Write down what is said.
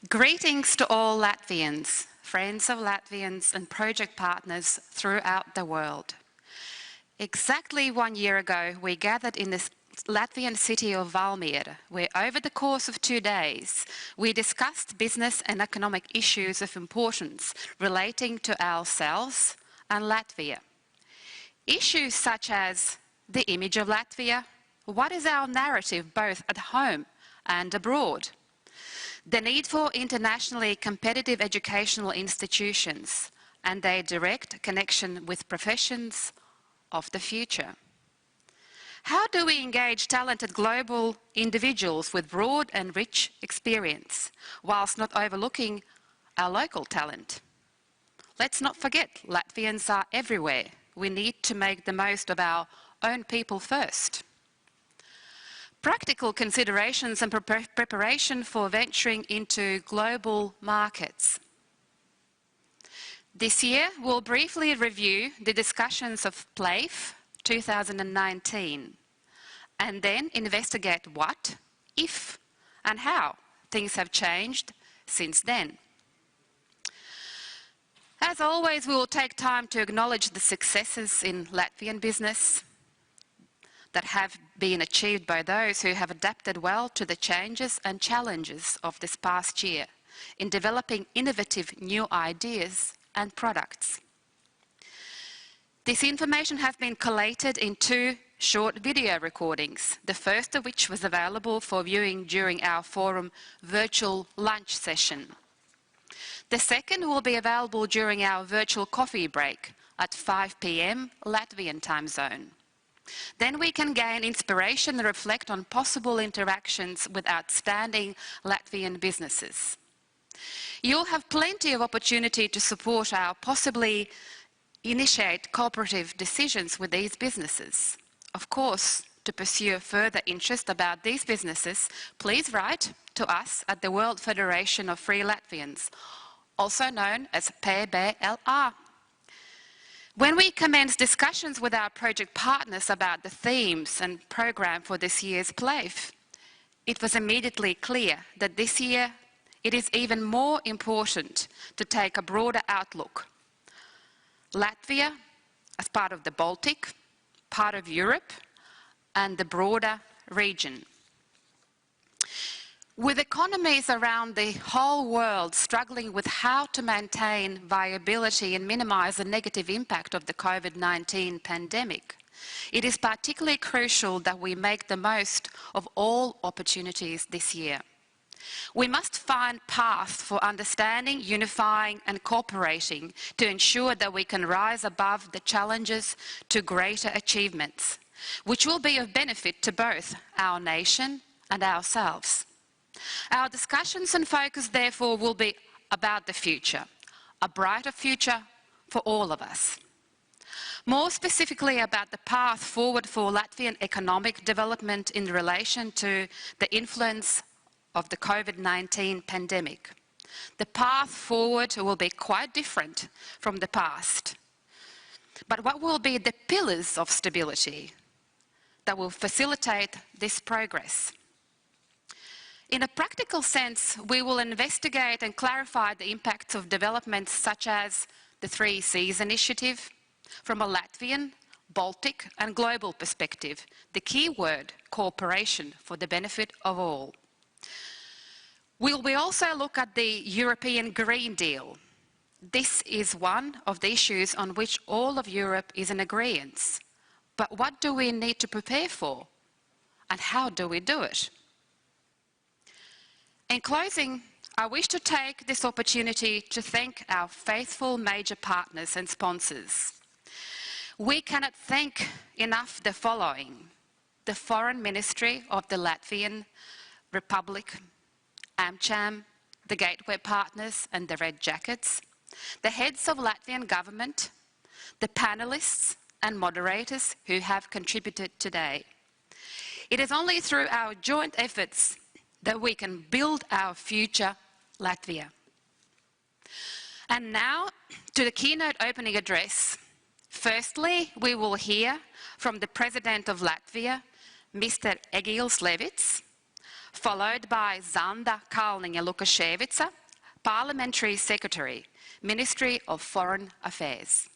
Greetings to all Latvians, friends of Latvians and project partners throughout the world. Exactly 1 year ago, we gathered in the Latvian city of Valmiera, where over the course of 2 days, we discussed business and economic issues of importance relating to ourselves and Latvia. Issues such as the image of Latvia, what is our narrative both at home and abroad, the need for internationally competitive educational institutions and their direct connection with professions of the future. How do we engage talented global individuals with broad and rich experience, whilst not overlooking our local talent? Let's not forget, Latvians are everywhere. We need to make the most of our own people first. Practical considerations and preparation for venturing into global markets. This year, we'll briefly review the discussions of WLEIF 2019 and then investigate what, if, and how things have changed since then. As always, we will take time to acknowledge the successes in Latvian business that have been achieved by those who have adapted well to the changes and challenges of this past year in developing innovative new ideas and products. This information has been collated in 2 short video recordings, the first of which was available for viewing during our forum virtual lunch session. The second will be available during our virtual coffee break at 5 p.m. Latvian time zone. Then we can gain inspiration and reflect on possible interactions with outstanding Latvian businesses. You'll have plenty of opportunity to support our possibly initiate cooperative decisions with these businesses. Of course, to pursue further interest about these businesses, please write to us at the World Federation of Free Latvians, also known as PBLR. When we commenced discussions with our project partners about the themes and program for this year's WLEIF, it was immediately clear that this year it is even more important to take a broader outlook. Latvia, as part of the Baltic, part of Europe, and the broader region. With economies around the whole world struggling with how to maintain viability and minimize the negative impact of the COVID-19 pandemic, it is particularly crucial that we make the most of all opportunities this year. We must find paths for understanding, unifying and cooperating to ensure that we can rise above the challenges to greater achievements, which will be of benefit to both our nation and ourselves. Our discussions and focus, therefore, will be about the future, a brighter future for all of us. More specifically about the path forward for Latvian economic development in relation to the influence of the COVID-19 pandemic. The path forward will be quite different from the past. But what will be the pillars of stability that will facilitate this progress? In a practical sense, we will investigate and clarify the impacts of developments such as the 3 Cs initiative from a Latvian, Baltic and global perspective, the key word, cooperation, for the benefit of all. Will we also look at the European Green Deal? This is one of the issues on which all of Europe is in agreement. But what do we need to prepare for? And how do we do it? In closing, I wish to take this opportunity to thank our faithful major partners and sponsors. We cannot thank enough the following: the Foreign Ministry of the Latvian Republic, AmCham, the Gateway Partners and the Red Jackets, the heads of Latvian government, the panelists and moderators who have contributed today. It is only through our joint efforts that we can build our future Latvia. And now to the keynote opening address. Firstly, we will hear from the President of Latvia, Mr. Egils Levits, followed by Zanda Kalniņa-Lukaševica, Parliamentary Secretary, Ministry of Foreign Affairs.